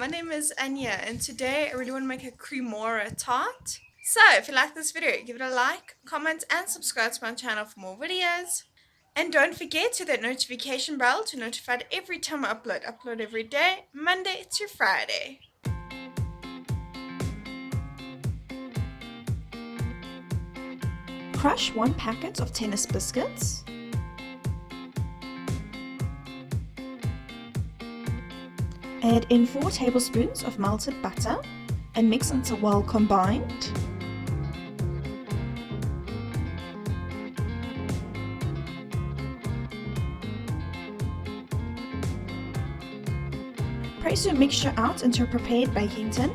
name is Anya, and today I really want to make a Cremora Tart. So, if you like this video, give it a like, comment, and subscribe to my channel for more videos. And don't forget to hit that notification bell to be notified every time I upload. Upload every day, Monday to Friday. Crush 1 packet of Tennis Biscuits. Add in 4 tablespoons of melted butter and mix until well combined. Press your mixture out into a prepared baking tin.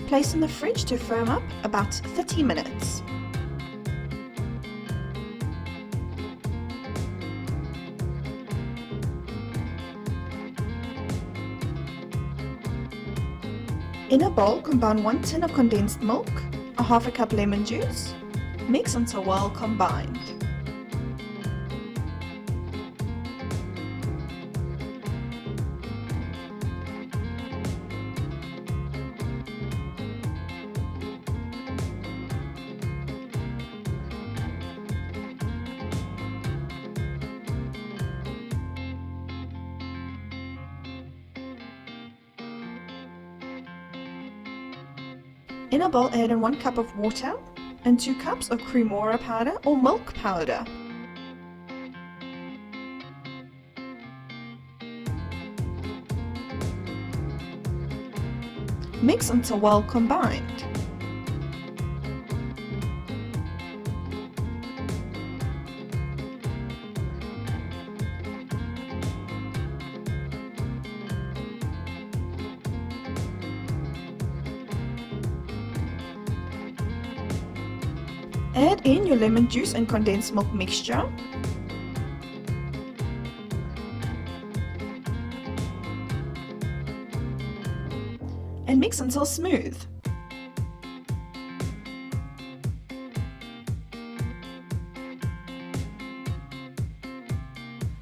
Place in the fridge to firm up about 30 minutes. In a bowl, combine 1 tin of condensed milk, a half a cup lemon juice. Mix until well combined. In a bowl, add in 1 cup of water and 2 cups of Cremora powder or milk powder. Mix until well combined. Add in your lemon juice and condensed milk mixture. And mix until smooth.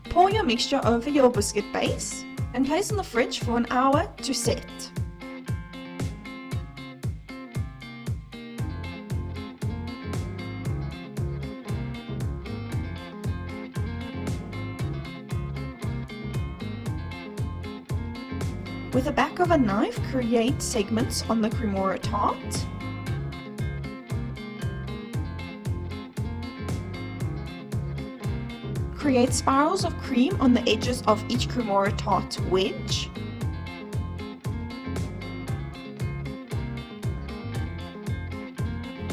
Pour your mixture over your biscuit base and place in the fridge for an hour to set. With the back of a knife, create segments on the Cremora Tart. Create spirals of cream on the edges of each Cremora Tart wedge.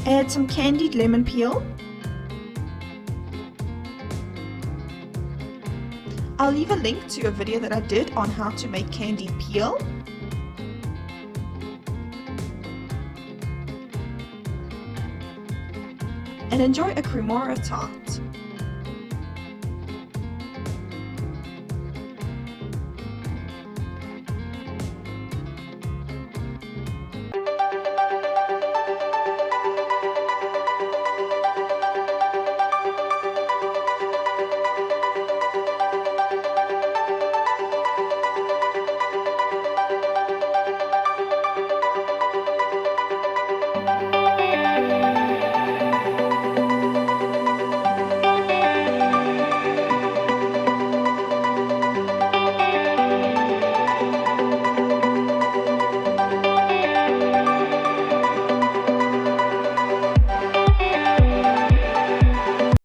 Add some candied lemon peel. I'll leave a link to a video that I did on how to make candied peel. And enjoy a Cremora Tart.